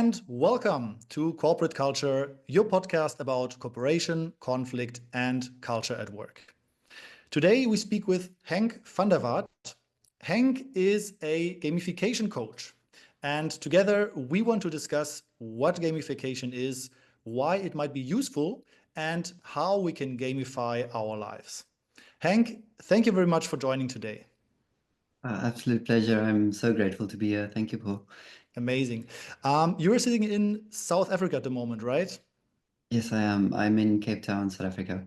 and welcome to Corporate Culture, your podcast about cooperation, conflict, and culture at work. Today we speak with Henk van der Wath. Henk is a gamification coach, and together we want to discuss what gamification is, why it might be useful, and how we can gamify our lives. Henk, thank you very much for joining today. Absolute pleasure. I'm so grateful to be here. Thank you, Paul. Amazing. You are sitting in South Africa at the moment, right? Yes, I am. I'm in Cape Town, South Africa.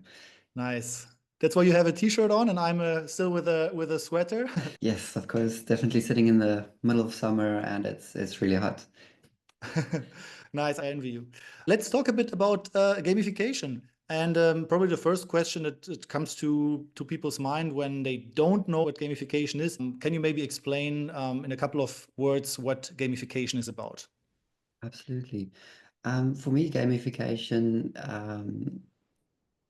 Nice. That's why you have a t-shirt on, and I'm still with a sweater. Yes, of course. Definitely sitting in the middle of summer, and it's really hot. Nice, I envy you. Let's talk a bit about gamification. And probably the first question that comes to people's mind when they don't know what gamification is, can you maybe explain in a couple of words what gamification is about? Absolutely. For me, gamification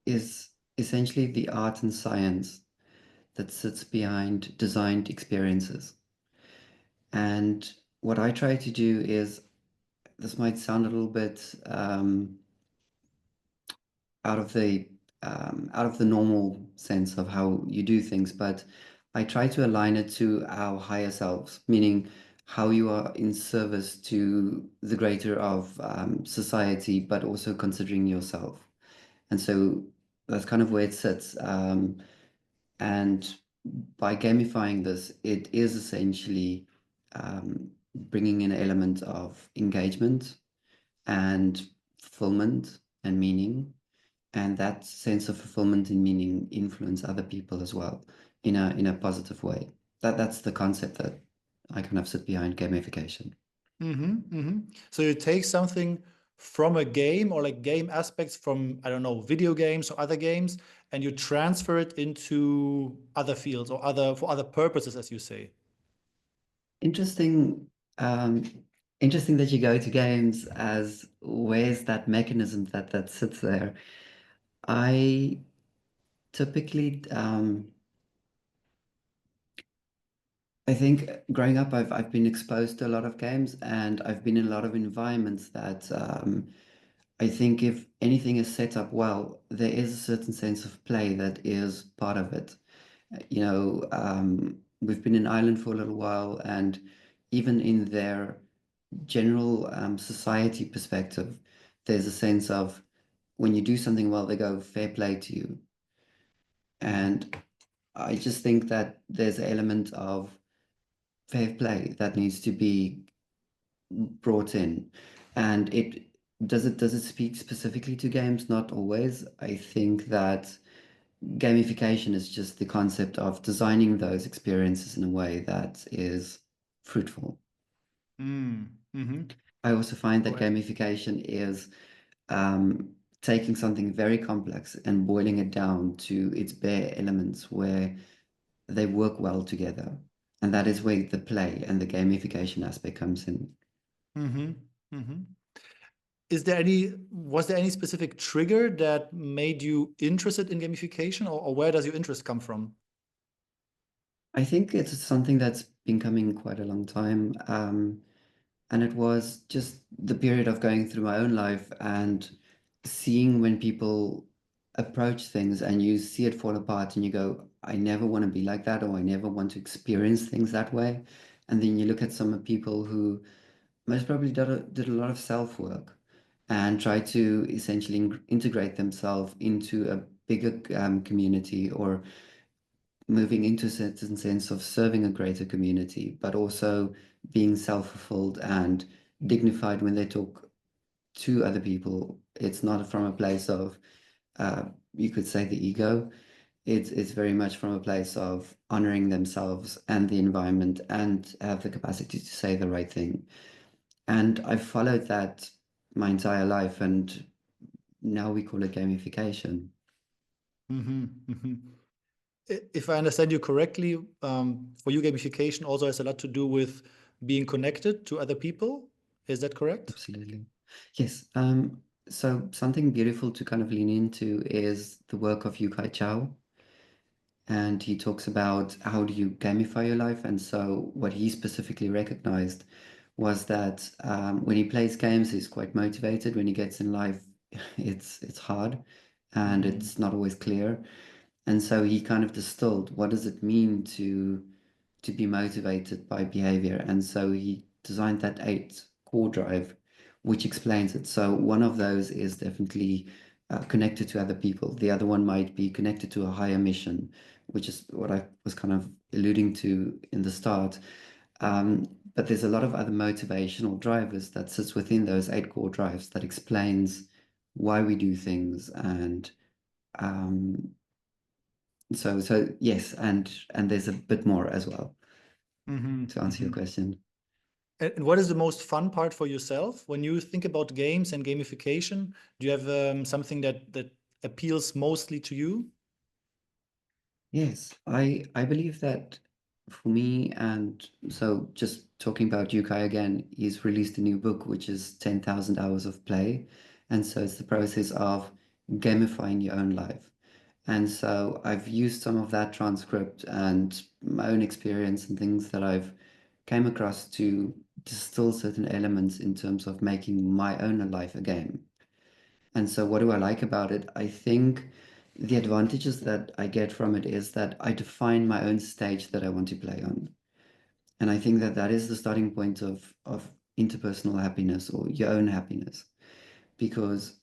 is essentially the art and science that sits behind designed experiences. And what I try to do is, this might sound a little bit out of the normal sense of how you do things, but I try to align it to our higher selves, meaning how you are in service to the greater of society, but also considering yourself. And so that's kind of where it sits. And by gamifying this, it is essentially bringing in an element of engagement and fulfillment and meaning, and that sense of fulfillment and meaning influence other people as well in a positive way. That's the concept that I kind of sit behind gamification. So you take something from a game or like game aspects from, I don't know, video games or other games, and you transfer it into other fields or for other purposes, as you say. Interesting, um, interesting that you go to games as where's that mechanism that sits there. I typically, I think growing up, I've been exposed to a lot of games, and I've been in a lot of environments that I think if anything is set up well, there is a certain sense of play that is part of it. We've been in Ireland for a little while, and even in their general society perspective, there's a sense of when you do something well, they go fair play to you. And I just think that there's an element of fair play that needs to be brought in. And it speak specifically to games? Not always. I think that gamification is just the concept of designing those experiences in a way that is fruitful. Mm. Mm-hmm. I also find that Correct. gamification is um, taking something very complex and boiling it down to its bare elements where they work well together. And that is where the play and the gamification aspect comes in. Mm-hmm. Mm-hmm. Was there any specific trigger that made you interested in gamification, or where does your interest come from? I think it's something that's been coming quite a long time. And it was just the period of going through my own life and seeing when people approach things and you see it fall apart and you go, I never want to be like that, or I never want to experience things that way. And then you look at some people who most probably did a lot of self work and tried to essentially integrate themselves into a bigger community, or moving into a certain sense of serving a greater community, but also being self-fulfilled and dignified when they talk to other people. It's not from a place of, you could say, the ego. It's very much from a place of honoring themselves and the environment and have the capacity to say the right thing. And I've followed that my entire life, and now we call it gamification. Mm-hmm. Mm-hmm. If I understand you correctly, for you, gamification also has a lot to do with being connected to other people. Is that correct? Absolutely. Yes. So something beautiful to kind of lean into is the work of Yu Kai Chao. And he talks about how do you gamify your life. And so what he specifically recognized was that when he plays games, he's quite motivated. When he gets in life, it's hard and Mm. it's not always clear. And so he kind of distilled what does it mean to be motivated by behavior. And so he designed that 8 core drive, which explains it. So one of those is definitely connected to other people. The other one might be connected to a higher mission, which is what I was kind of alluding to in the start. But there's a lot of other motivational drivers that sits within those 8 core drives that explains why we do things. And um, so yes, and there's a bit more as well Hmm. to answer your Hmm. question. And what is the most fun part for yourself when you think about games and gamification? Do you have something that appeals mostly to you? Yes, I believe that for me, and so just talking about Yukai again, he's released a new book which is 10,000 hours of play. And so it's the process of gamifying your own life. And so I've used some of that transcript and my own experience and things that I've came across to distill certain elements in terms of making my own life a game. And so, what do I like about it? I think the advantages that I get from it is that I define my own stage that I want to play on. And I think that that is the starting point of interpersonal happiness or your own happiness. Because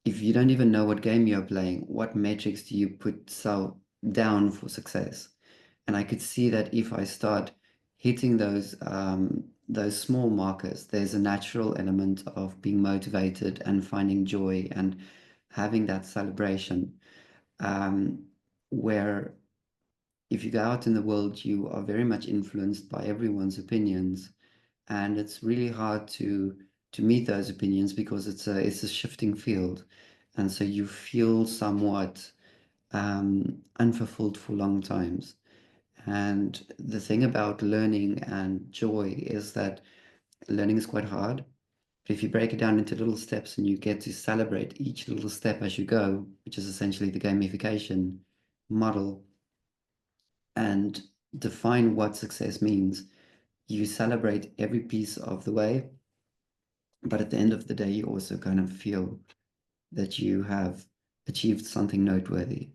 if you don't even know what game you're playing, what metrics do you put so down for success? And I could see that if I start hitting those small markers, there's a natural element of being motivated and finding joy and having that celebration. Um, where if you go out in the world, you are very much influenced by everyone's opinions, and it's really hard to meet those opinions because it's a shifting field, and so you feel somewhat unfulfilled for long times. And the thing about learning and joy is that learning is quite hard. But if you break it down into little steps and you get to celebrate each little step as you go, which is essentially the gamification model, and define what success means, you celebrate every piece of the way. But at the end of the day, you also kind of feel that you have achieved something noteworthy.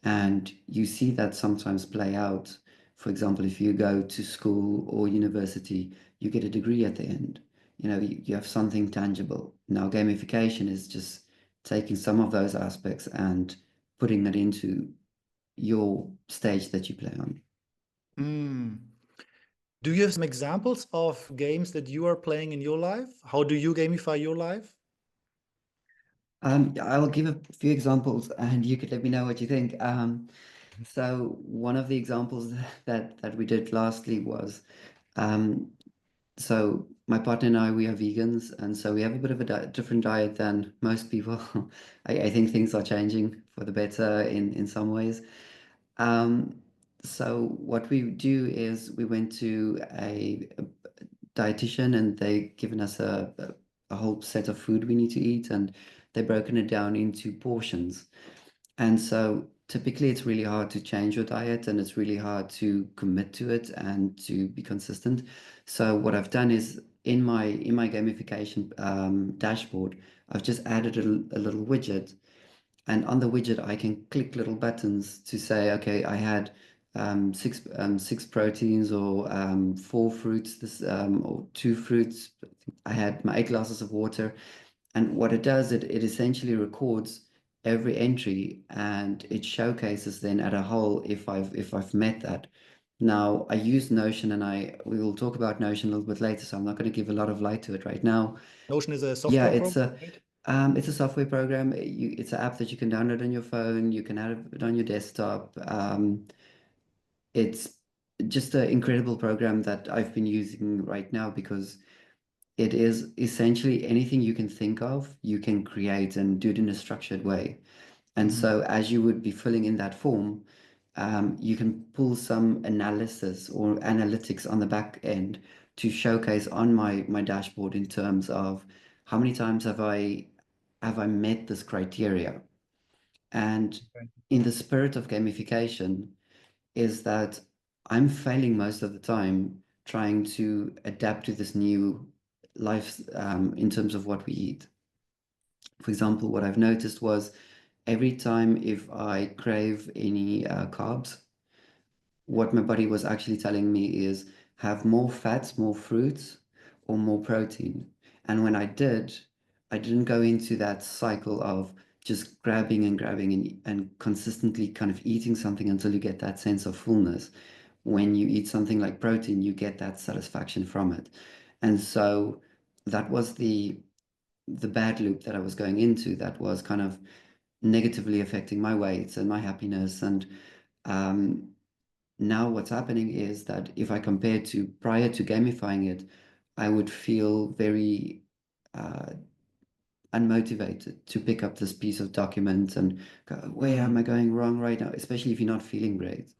And you see that sometimes play out. For example, if you go to school or university, you get a degree at the end. You have something tangible. Now, gamification is just taking some of those aspects and putting it into your stage that you play on. Mm. Do you have some examples of games that you are playing in your life? How do you gamify your life? I will give a few examples and you could let me know what you think. So one of the examples that we did lastly was um, so my partner and I, we are vegans, and so we have a bit of a different diet than most people. I think things are changing for the better in some ways. Um, so what we do is we went to a dietitian, and they given us a whole set of food we need to eat, and they've broken it down into portions. And so typically it's really hard to change your diet and it's really hard to commit to it and to be consistent. So what I've done is in my gamification dashboard, I've just added a little widget, and on the widget I can click little buttons to say, okay, I had six proteins or 4 fruits, this or 2 fruits. I had my 8 glasses of water, and what it does, it essentially records every entry and it showcases then at a whole if I've met that. Now I use Notion, and we will talk about Notion a little bit later, so I'm not going to give a lot of light to it right now. Notion is a Yeah, software program, right? it's a software program. It's an app that you can download on your phone. You can have it on your desktop. It's just an incredible program that I've been using right now because it is essentially anything you can think of, you can create and do it in a structured way. And Hmm. so, as you would be filling in that form, you can pull some analysis or analytics on the back end to showcase on my dashboard in terms of how many times have I met this criteria. And in the spirit of gamification, is that I'm failing most of the time trying to adapt to this new life in terms of what we eat. For example, what I've noticed was every time if I crave any carbs, what my body was actually telling me is have more fats, more fruits, or more protein. And when I didn't go into that cycle of just grabbing and grabbing and consistently kind of eating something until you get that sense of fullness. When you eat something like protein, you get that satisfaction from it. And so that was the bad loop that I was going into that was kind of negatively affecting my weight and my happiness. And um, now what's happening is that if I compare to prior to gamifying it, I would feel very uh, unmotivated to pick up this piece of document and go, where am Mm. I going wrong right now? Especially if you're not feeling great.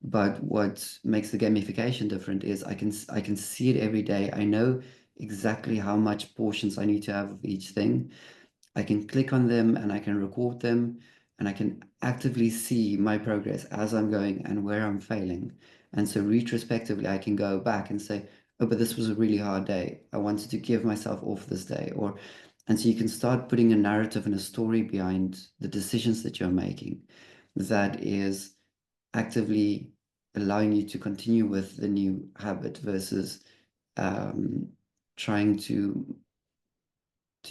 But what makes the gamification different is I can see it every day. I know exactly how much portions I need to have of each thing. I can click on them and I can record them and I can actively see my progress as I'm going and where I'm failing. And so retrospectively, I can go back and say, oh, but this was a really hard day. I wanted to give myself off this day. And so you can start putting a narrative and a story behind the decisions that you're making that is actively allowing you to continue with the new habit versus um, trying to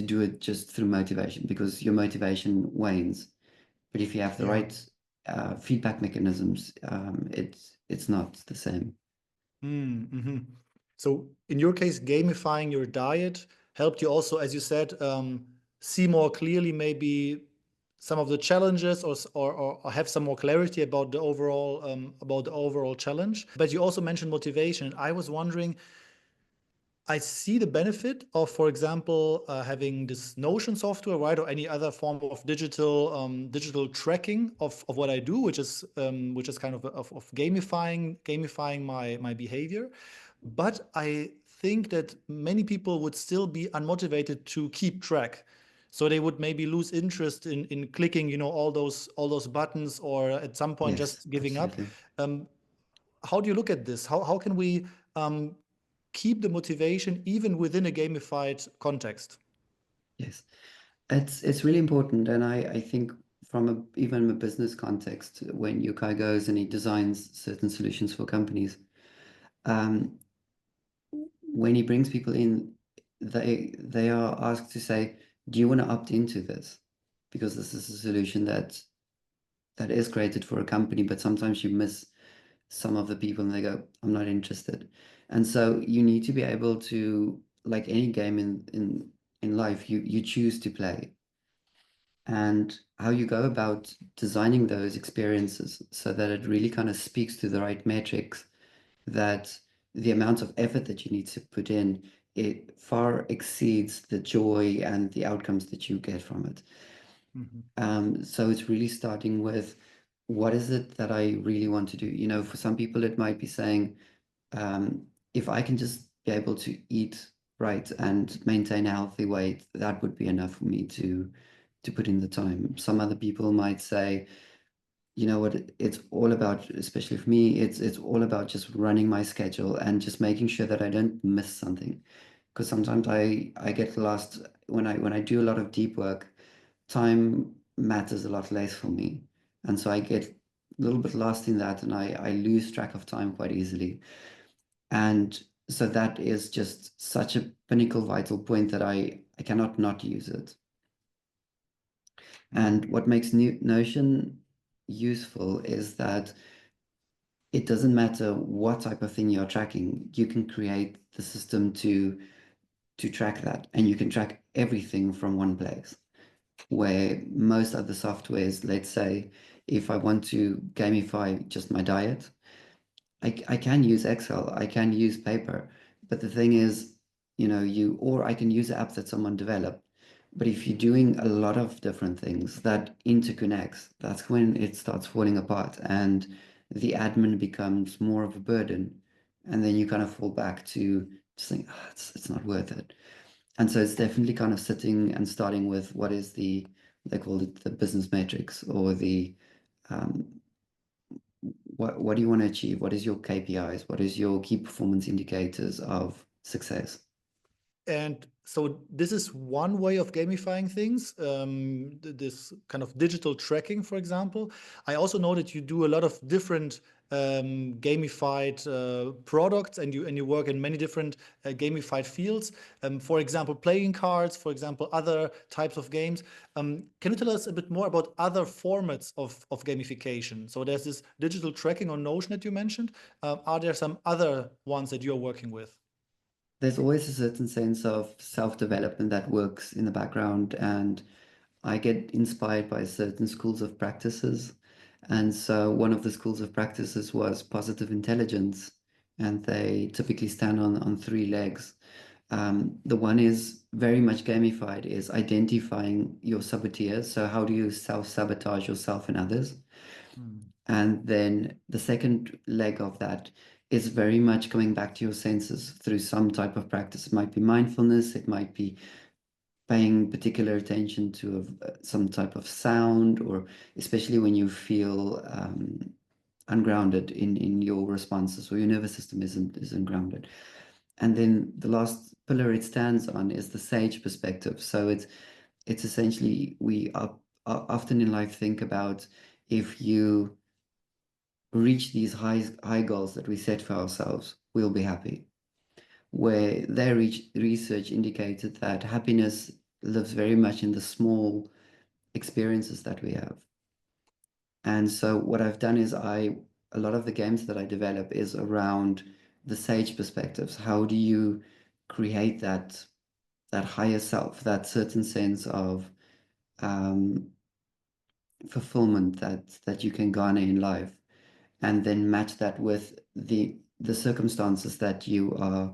do it just through motivation because your motivation wanes. But if you have the Yeah. right feedback mechanisms, it's not the same. Mm-hmm. So in your case, gamifying your diet helped you also, as you said, see more clearly maybe some of the challenges or have some more clarity about the overall challenge. But you also mentioned motivation. I was wondering, I see the benefit of, for example, having this Notion software, right, or any other form of digital tracking of what I do, which is kind of gamifying my behavior. But I think that many people would still be unmotivated to keep track. So they would maybe lose interest in clicking, all those buttons, or at some point Yes, just giving up. absolutely. Um, how do you look at this? How can we um, keep the motivation even within a gamified context? Yes, it's really important, and I think from even a business context, when Yukai goes and he designs certain solutions for companies, um, when he brings people in, they are asked to say, "Do you want to opt into this?" Because this is a solution that is created for a company, but sometimes you miss some of the people and they go, I'm not interested. And so you need to be able to, like any game in life, you choose to play. And how you go about designing those experiences so that it really kind of speaks to the right metrics, that the amount of effort that you need to put in, it far exceeds the joy and the outcomes that you get from it. Mhm. So it's really starting with what is it that I really want to do? For some people, it might be saying, um, if I can just be able to eat right and maintain a healthy weight, that would be enough for me to put in the time. Some other people might say, you know what, it's all about, especially for me, it's all about just running my schedule and just making sure that I don't miss something. Because sometimes I get lost when I do a lot of deep work, time matters a lot less for me. And so I get a little bit lost in that and I lose track of time quite easily. And so that is just such a pinnacle vital point that I cannot not use it. Mm. And what makes Notion useful is that it doesn't matter what type of thing you're tracking, you can create the system to track that. And you can track everything from one place. Where most other softwares, let's say, if I want to gamify just my diet, I can use Excel, I can use paper, but the thing is, or I can use an app that someone developed. But if you're doing a lot of different things that interconnects, that's when it starts falling apart and the admin becomes more of a burden. And then you kind of fall back to just think, "Ah, it's not worth it." And so it's definitely kind of sitting and starting with what is they call it the business metrics or the um, what do you want to achieve? What is your KPIs? What is your key performance indicators of success? And so this is one way of gamifying things, this kind of digital tracking, for example. I also know that you do a lot of different gamified products, and you work in many different gamified fields. For example, playing cards, for example, other types of games. Can you tell us a bit more about other formats of gamification? So there's this digital tracking on Notion that you mentioned. Are there some other ones that you're working with? There's always a certain sense of self-development that works in the background, and I get inspired by certain schools of practices. And so one of the schools of practices was positive intelligence, and they typically stand on three legs. The one is very much gamified, is identifying your saboteurs. So how do you self-sabotage yourself and others? Hmm. And then the second leg of that is very much coming back to your senses through some type of practice. It might be mindfulness, it might be paying particular attention to some type of sound, or especially when you feel ungrounded in your responses, or your nervous system isn't grounded. And then the last pillar it stands on is the sage perspective. So it's essentially often in life think about, if you reach these high goals that we set for ourselves, we'll be happy. Where their research indicated that happiness lives very much in the small experiences that we have. And so what I've done is a lot of the games that I develop is around the sage perspectives. How do you create that higher self, that certain sense of um, fulfillment that you can garner in life, and then match that with the circumstances that you are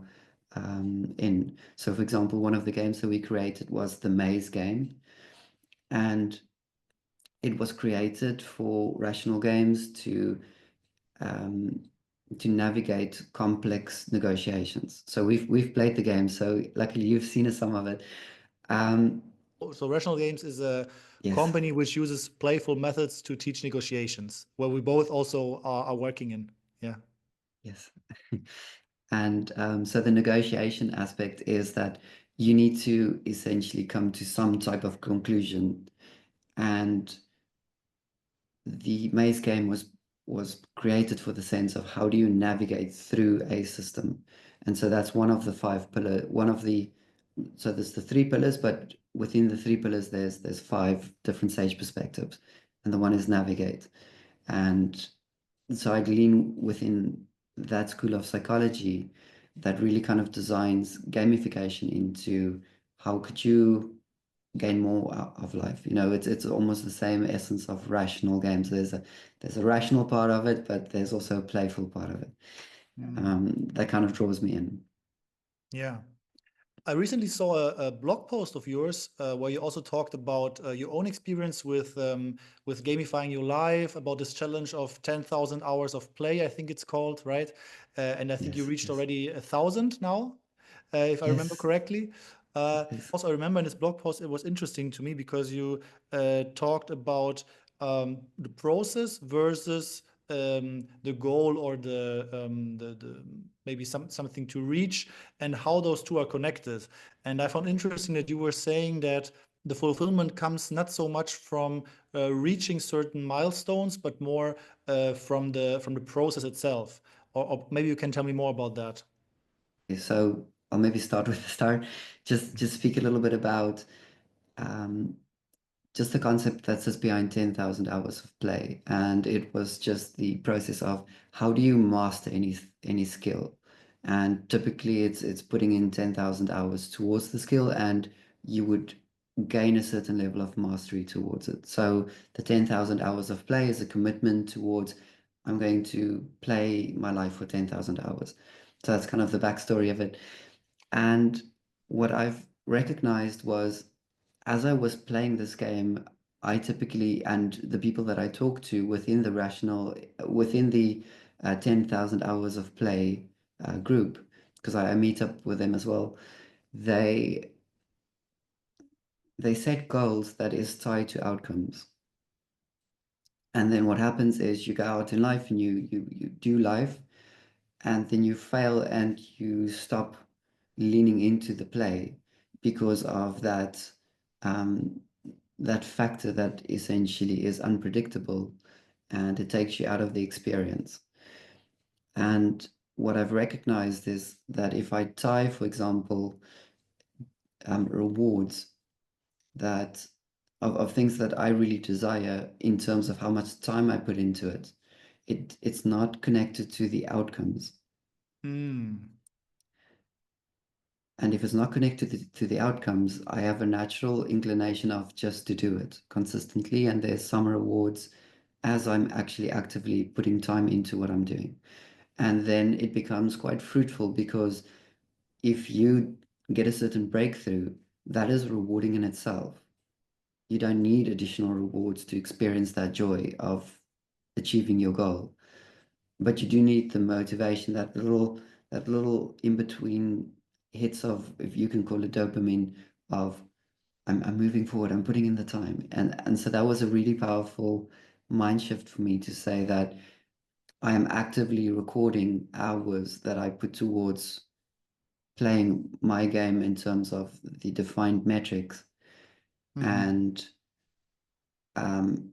in. So, for example, one of the games that we created was the maze game, and it was created for rational games um, to navigate complex negotiations. So we've played the game, so luckily you've seen some of it. Um, So Rational Games is a yes, company which uses playful methods to teach negotiations, where we both also are working in. Yeah. yes. And so the negotiation aspect is that you need to essentially come to some type of conclusion. And the maze game was created for the sense of how do you navigate through a system. And so that's one of the five pillar, one of the, so there's the three pillars, but within the three pillars, there's five different sage perspectives. And the one is navigate. And so I lean within that school of psychology that really kind of designs gamification into how could you gain more out of life. It's almost the same essence of rational games. There's a rational part of it, but there's also a playful part of it. Mm. That kind of draws me in. Yeah. I recently saw a blog post of yours where you also talked about your own experience with gamifying your life, about this challenge of 10,000 hours of play, I think it's called, right? And I think you Yes, reached yes, already 1,000 now, if I remember yes, correctly. yes. Also, I remember in this blog post, it was interesting to me because you talked about the process versus the goal, or the maybe something to reach, and how those two are connected. And I found interesting that you were saying that the fulfillment comes not so much from reaching certain milestones, but more from the process itself. Or maybe you can tell me more about that. Okay, so I'll maybe start with the start. Just speak a little bit about um, just the concept that sits behind 10,000 hours of play. And it was just the process of how do you master any skill? And typically it's putting in 10,000 hours towards the skill, and you would gain a certain level of mastery towards it. So the 10,000 hours of play is a commitment towards, I'm going to play my life for 10,000 hours. So that's kind of the backstory of it. And what I've recognized was, as I was playing this game, I typically, and the people that I talk to within the 10,000 hours of play group, because I meet up with them as well, they they set goals that is tied to outcomes. And then what happens is you go out in life and you do life, and then you fail and you stop leaning into the play because of um, that factor that essentially is unpredictable and it takes you out of the experience. And what I've recognized is that if I tie, for example, rewards that of things that I really desire in terms of how much time I put into it, it's not connected to the outcomes. Mm. And if it's not connected to the outcomes, I have a natural inclination of just to do it consistently. And there's some rewards as I'm actually actively putting time into what I'm doing. And then it becomes quite fruitful because if you get a certain breakthrough, that is rewarding in itself. You don't need additional rewards to experience that joy of achieving your goal. But you do need the motivation, that little in between hits of, if you can call it dopamine, of I'm moving forward, I'm putting in the time. And so that was a really powerful mind shift for me to say that I am actively recording hours that I put towards playing my game in terms of the defined metrics. Hmm. And um,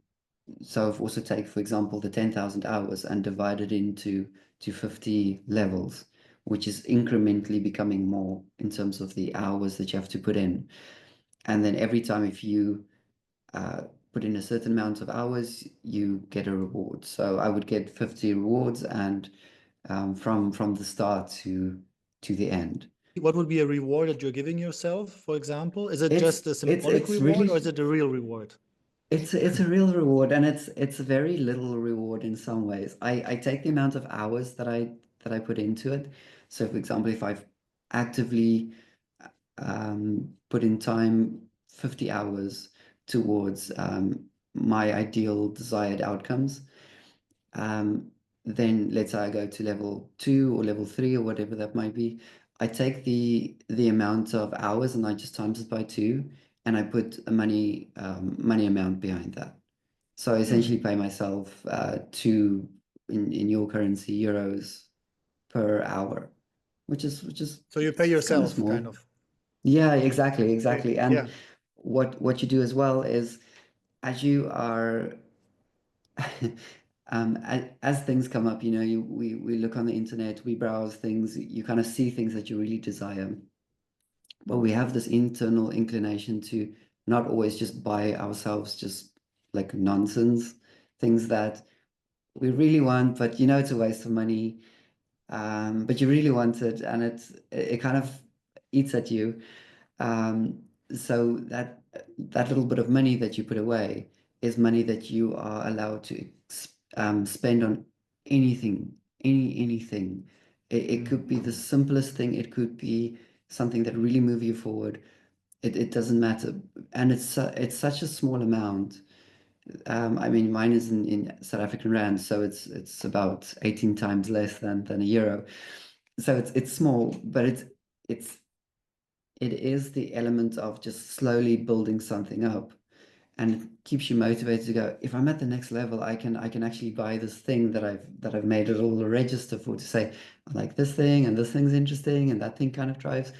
so I've also take, for example, the 10,000 hours and divided to 50 levels, which is incrementally becoming more in terms of the hours that you have to put in. And then every time if you uh, put in a certain amount of hours, you get a reward. So I would get 50 rewards and from the start to the end. What would be a reward that you're giving yourself, for example? Is it It's just a it's symbolic it's reward or is really it a real reward? it's a real reward, and it's a very little reward in some ways. I take the amount of hours that I put into it. So for example, if I've actively put in time 50 hours towards my ideal desired outcomes, um, then let's say I go to level 2 or level 3 or whatever that might be. I take the amount of hours and I just times it by 2, and I put a money amount behind that. So I essentially Hmm. pay myself two in your currency euros per hour, which is So you pay it's kind of yourself, kind small. of. Yeah, exactly, Okay. exactly. Yeah. And what you do as well is as you are as things come up, we look on the internet, we browse things, you kind of see things that you really desire. But we have this internal inclination to not always just buy ourselves just like nonsense, things that we really want, but it's a waste of money. But you really want it, and it kind of eats at you. Um, so that little bit of money that you put away is money that you are allowed to spend on anything, anything. It could be the Hmm. simplest thing. It could be something that really move you forward. It doesn't matter, and it's such a small amount. I mean, mine is in South African rand, so it's about 18 times less than a euro. So it's small, but it's it is the element of just slowly building something up, and it keeps you motivated to go, if I'm at the next level, I can actually buy this thing that I've made it all a register for, to say I like this thing and this thing's interesting and that thing kind of drives.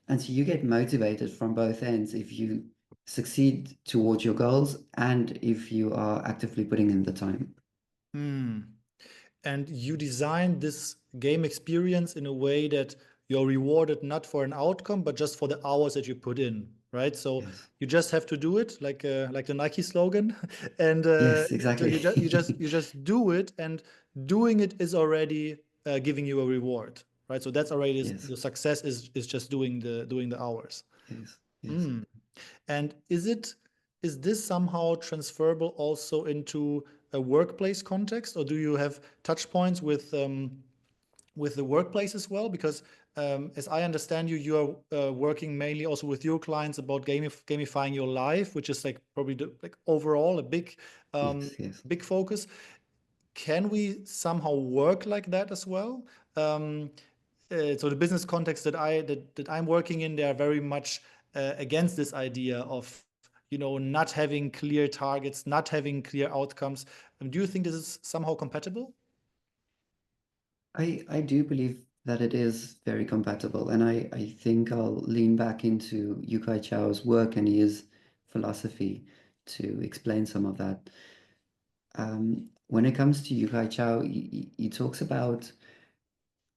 And so you get motivated from both ends if you succeed towards your goals and if you are actively putting in the time. Hmm. And you designed this game experience in a way that you're rewarded not for an outcome, but just for the hours that you put in, right? So Yes. you just have to do it, like the Nike slogan, and Yes, so exactly. you just do it, and doing it is already giving you a reward, right? So that's already Yes. the success is just doing the hours. Yes. Yes. Mm. And is this somehow transferable also into a workplace context, or do you have touch points with the workplace as well? Because as I understand you, you are working mainly also with your clients about gamifying your life, which is like probably like overall a Yes. um, Yes. big focus. Can we somehow work like that as well? Um, so the business context that I'm working in, they are very much against this idea of not having clear targets, not having clear outcomes. Do you think this is somehow compatible? I do believe that it is very compatible. And I think I'll lean back into Yukai Chao's work and his philosophy to explain some of that. When it comes to Yukai Chao, he talks about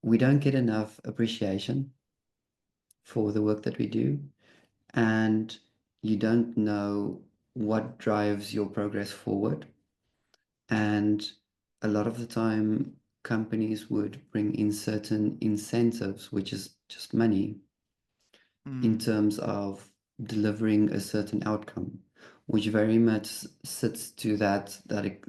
we don't get enough appreciation for the work that we do, and you don't know what drives your progress forward. And a lot of the time, companies would bring in certain incentives, which is just money, in Mm. terms of delivering a certain outcome, which very much sits to that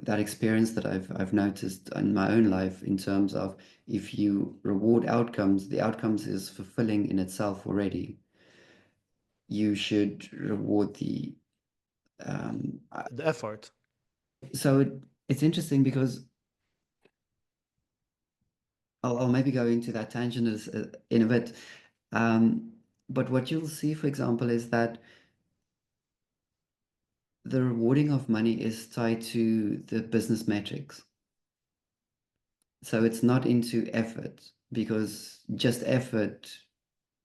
experience that I've noticed in my own life in terms of if you reward outcomes, the outcomes is fulfilling in itself already. You should reward the I- The effort. so it's interesting because I'll maybe go into that tangent in a bit. Um, but what you'll see, for example, is that the rewarding of money is tied to the business metrics. So it's not into effort because just effort,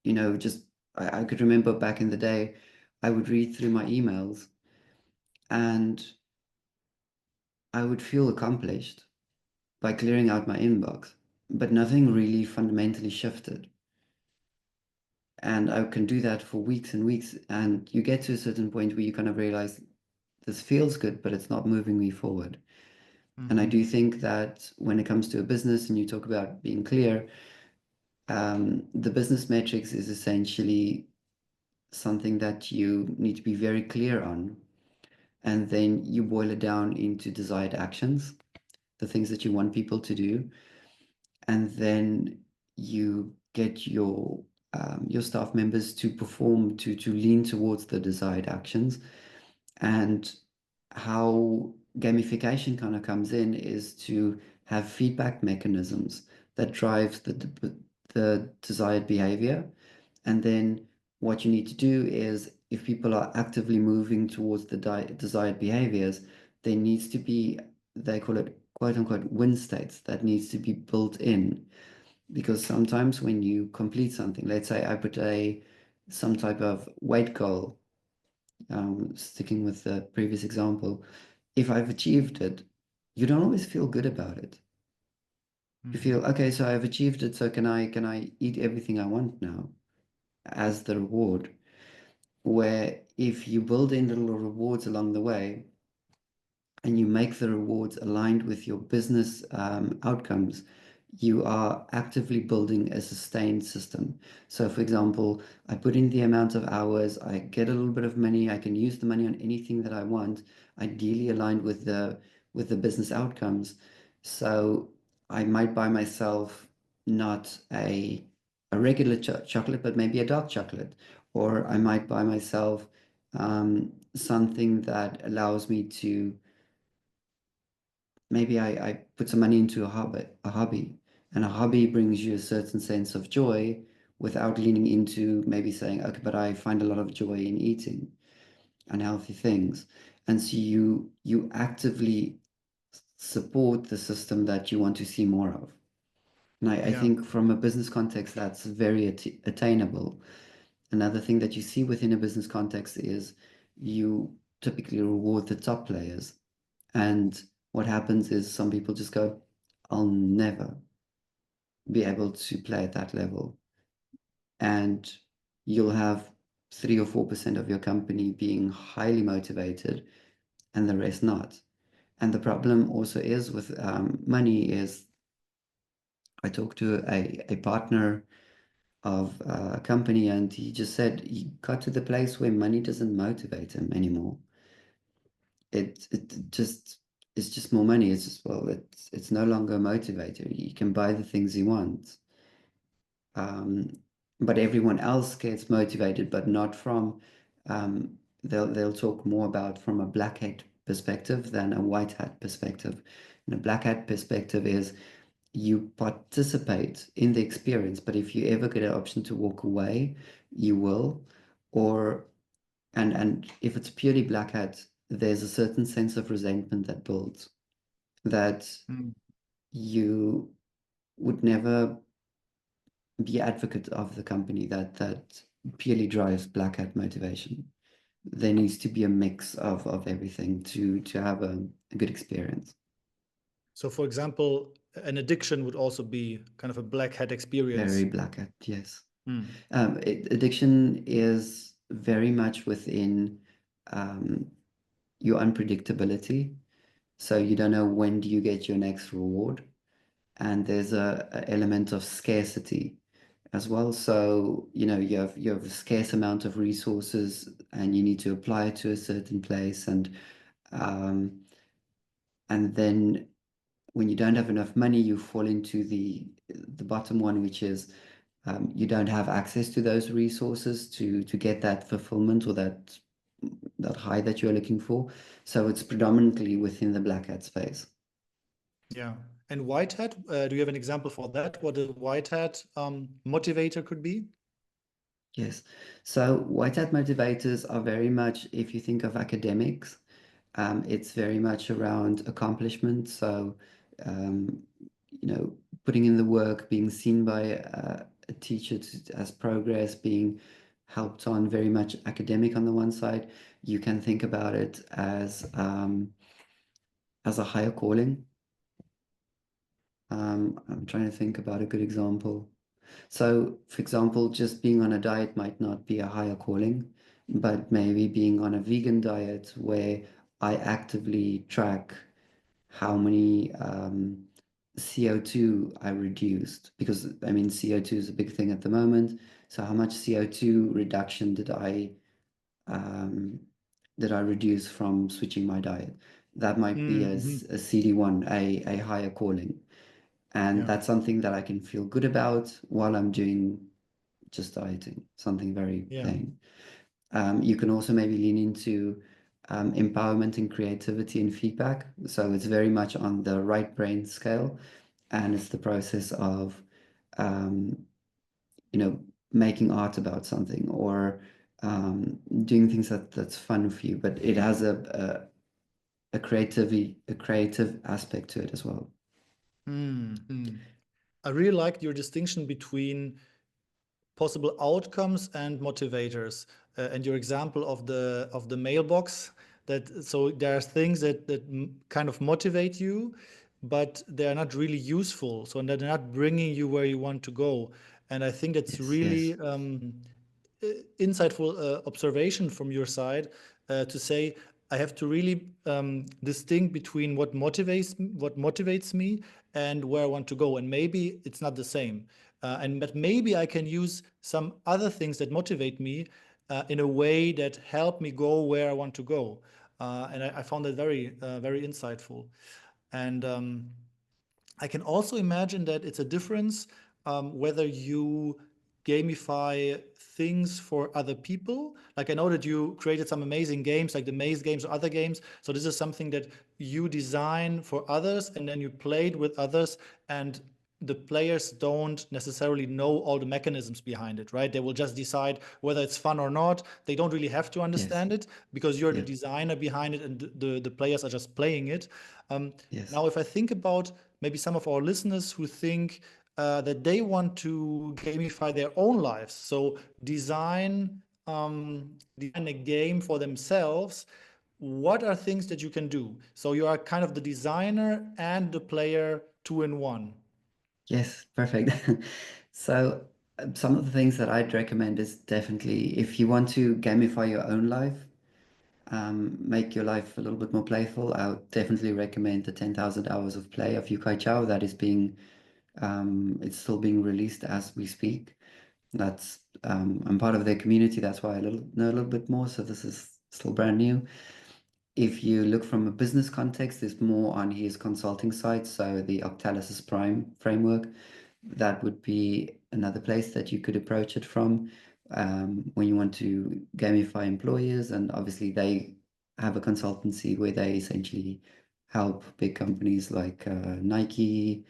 just I could remember back in the day, I would read through my emails and I would feel accomplished by clearing out my inbox, but nothing really fundamentally shifted. And I can do that for weeks and weeks. And you get to a certain point where you kind of realize this feels good, but it's not moving me forward. And I Hmm. do think that when it comes to a business and you talk about being clear, the business metrics is essentially something that you need to be very clear on. And then you boil it down into desired actions, the things that you want people to do. And then you get your staff members to perform to lean towards the desired actions. And how gamification kind of comes in is to have feedback mechanisms that drives the desired behavior. And then what you need to do is if people are actively moving towards the desired behaviors, there needs to be, they call it quote unquote win states that needs to be built in. Because sometimes when you complete something, let's say I put some type of weight goal, sticking with the previous example, if I've achieved it, you don't always feel good about it. You Hmm. feel, okay, so I've achieved it, so can I eat everything I want now as the reward? Where if you build in little rewards along the way, and you make the rewards aligned with your business outcomes, you are actively building a sustained system. So, for example, I put in the amount of hours, I get a little bit of money, I can use the money on anything that I want, ideally aligned with the business outcomes. So I might buy myself not a regular chocolate, but maybe a dark chocolate, or I might buy myself something that allows me to maybe I put some money into a hobby, and a hobby brings you a certain sense of joy without leaning into maybe saying, okay, but I find a lot of joy in eating unhealthy things. And so you actively support the system that you want to see more of. And I Yeah. think from a business context, that's very attainable. Another thing that you see within a business context is you typically reward the top players. And what happens is some people just go, I'll never be able to play at that level. And you'll have 3 or 4% of your company being highly motivated and the rest not. And the problem also is with money is I talked to a partner of a company and he just said he got to the place where money doesn't motivate him anymore. It just it's just more money. It's just well, it's no longer a motivator. He can buy the things he wants. Um, but everyone else gets motivated, but not from they'll talk more about from a black hat perspective than a white hat perspective. And a black hat perspective is you participate in the experience, but if you ever get an option to walk away, you will. Or and if it's purely black hat, there's a certain sense of resentment that builds that Mm. you would never be advocate of the company that purely drives black hat motivation. There needs to be a mix of everything to have a good experience. So, for example, an addiction would also be kind of a black hat Very experience. black hat, yes. Mm. Addiction is very much within um, your unpredictability. So you don't know when do you get your next reward, and there's a element of scarcity as well. So you have a scarce amount of resources, and you need to apply it to a certain place, um, and then when you don't have enough money, you fall into the bottom one, which is you don't have access to those resources to get that fulfillment or that high that you're looking for. So it's predominantly within the black hat space. Yeah. And white hat, do you have an example for that? What a white hat motivator could be? Yes. So white hat motivators are very much, if you think of academics, it's very much around accomplishment. So, um, putting in the work, being seen by a teacher as progress, being helped on, very much academic on the one side. You can think about it as a higher calling. I'm trying to think about a good example. So, for example, just being on a diet might not be a higher calling, but maybe being on a vegan diet where I actively track how many CO2 I reduced, because I mean, CO2 is a big thing at the moment. So, how much CO2 reduction um, did I reduce from switching my diet? That might be Mm-hmm. a CD1, a higher calling. And Yeah. that's something that I can feel good about while I'm doing just dieting, something very Yeah. plain. You can also maybe lean into empowerment and creativity and feedback. So it's very much on the right brain scale, and it's the process of, um, making art about something or doing things that's fun for you. But it has a creative aspect to it as well. Mm-hmm. I really liked your distinction between possible outcomes and motivators, and your example of the mailbox. That so there are things that kind of motivate you, but they are not really useful. So they're not bringing you where you want to go. And I think that's Yes, yes, really insightful observation from your side, to say I have to really distinct between what motivates me and where I want to go, and maybe it's not the same, and but maybe I can use some other things that motivate me in a way that help me go where I want to go, and I found that very insightful, and I can also imagine that it's a difference whether you gamify things for other people. Like I know that you created some amazing games, like the maze games or other games. So this is something that you design for others, and then you played with others, and the players don't necessarily know all the mechanisms behind it, right? They will just decide whether it's fun or not. They don't really have to yes, understand it because you're the yep, designer behind it, and the players are just playing it. Um, yes. Now, if I think about maybe some of our listeners who think that they want to gamify their own lives, so design a game for themselves. What are things that you can do? So you are kind of the designer and the player two in one. Yes, perfect. So, some of the things that I'd recommend is definitely if you want to gamify your own life, make your life a little bit more playful, I would definitely recommend the 10,000 hours of play of Yukai Chao that is it's still being released as we speak. I'm part of their community, that's why I know a little bit more. So this is still brand new. If you look from a business context, there's more on his consulting side. So the Octalysis Prime framework, that would be another place that you could approach it from when you want to gamify employers. And obviously, they have a consultancy where they essentially help big companies like Nike,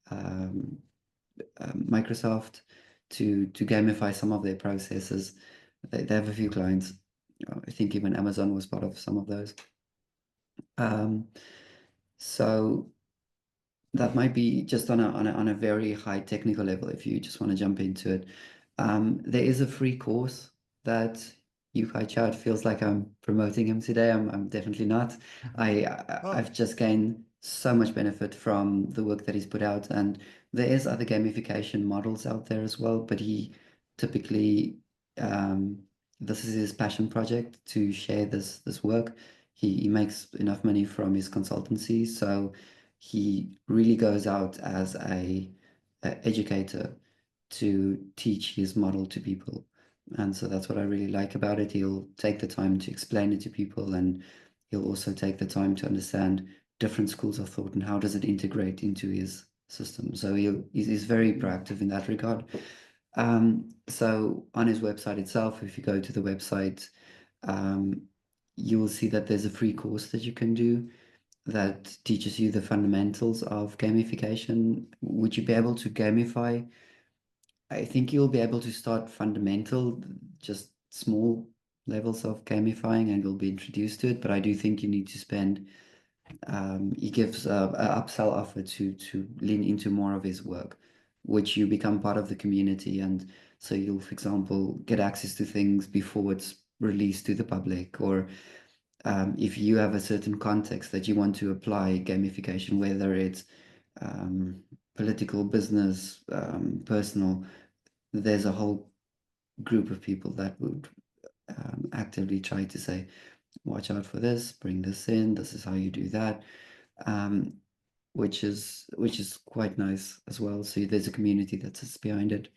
um, Microsoft to gamify some of their processes. They have a few clients. I think even Amazon was part of some of those. Um, so that might be just on a very high technical level if you just want to jump into it. There is a free course that Yukai Chad feels like I'm promoting him today. I'm definitely not. Oh, I've just gained so much benefit from the work that he's put out, and there is other gamification models out there as well, but he typically um, this is his passion project to share this work. He makes enough money from his consultancy, so he really goes out as a educator to teach his model to people. And so that's what I really like about it. He'll take the time to explain it to people, and he'll also take the time to understand different schools of thought and how does it integrate into his system. So he's very proactive in that regard. So on his website itself, if you go to the website, um, you will see that there's a free course that you can do that teaches you the fundamentals of gamification. Would you be able to gamify? I think you'll be able to start fundamental, just small levels of gamifying, and you'll be introduced to it. But I do think you need to spend. He gives a upsell offer to lean into more of his work, which you become part of the community, and so you'll, for example, get access to things before it's released to the public, or if you have a certain context that you want to apply gamification, whether it's um, political, business, personal, there's a whole group of people that would actively try to say, watch out for this, bring this in, this is how you do that, um, which is quite nice as well. So there's a community that sits behind it.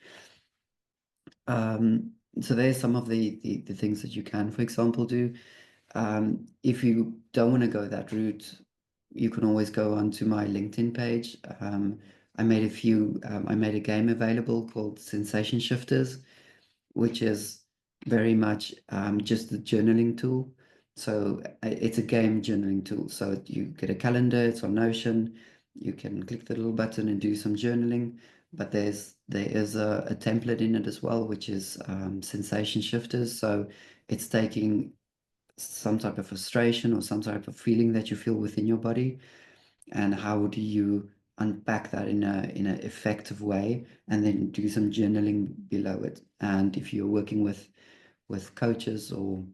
So there's some of the things that you can, for example, do. If you don't want to go that route, you can always go onto my LinkedIn page. I made a game available called Sensation Shifters, which is very much just the journaling tool. So it's a game journaling tool. So you get a calendar, it's on Notion. You can click the little button and do some journaling. But there is a template in it as well, which is sensation shifters. So it's taking some type of frustration or some type of feeling that you feel within your body, and how do you unpack that in a effective way, and then do some journaling below it. And if you're working with coaches or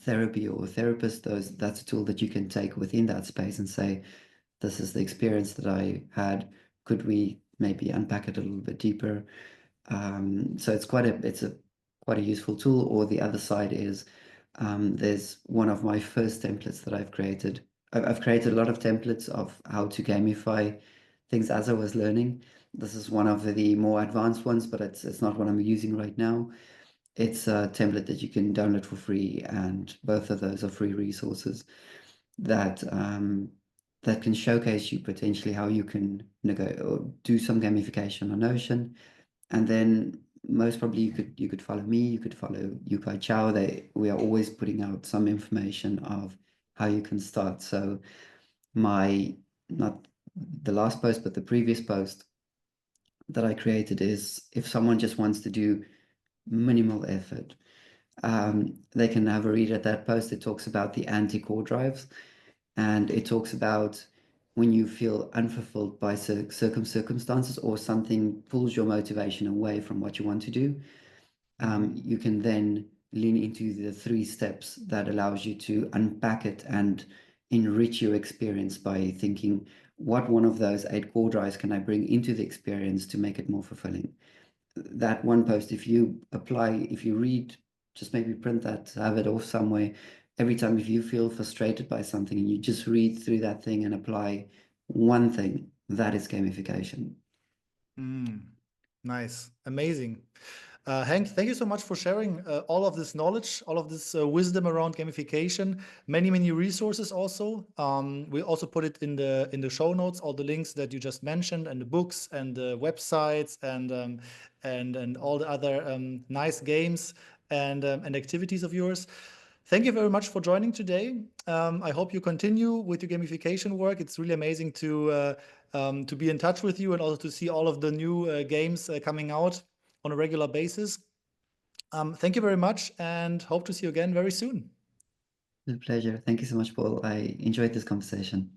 therapy or therapists, that's a tool that you can take within that space and say, this is the experience that I had, could we maybe unpack it a little bit deeper? So it's a quite a useful tool. Or the other side is, there's one of my first templates that I've created. I've created a lot of templates of how to gamify things as I was learning. This is one of the more advanced ones, but it's not what I'm using right now. It's a template that you can download for free, and both of those are free resources that that can showcase you potentially how you can or do some gamification on Notion. And then most probably you could follow me, you could follow Yukai Chow. We are always putting out some information of how you can start. So my not the last post, but the previous post that I created is, if someone just wants to do minimal effort, they can have a read at that post. It talks about the anti-core drives, and it talks about when you feel unfulfilled by circumstances, or something pulls your motivation away from what you want to do. You can then lean into the 3 steps that allows you to unpack it and enrich your experience by thinking, what one of those 8 core drives can I bring into the experience to make it more fulfilling? That one post, if you read, just maybe print that, have it off somewhere. Every time if you feel frustrated by something and you just read through that thing and apply one thing, that is gamification. mm, nice, amazing. Hank, thank you so much for sharing all of this knowledge, all of this wisdom around gamification. Many, many resources also. We also put it in the show notes, all the links that you just mentioned, and the books and the websites and all the other nice games and activities of yours. Thank you very much for joining today. I hope you continue with your gamification work. It's really amazing to be in touch with you and also to see all of the new games coming out on a regular basis. Thank you very much and hope to see you again very soon. It's a pleasure. Thank you so much, Paul. I enjoyed this conversation.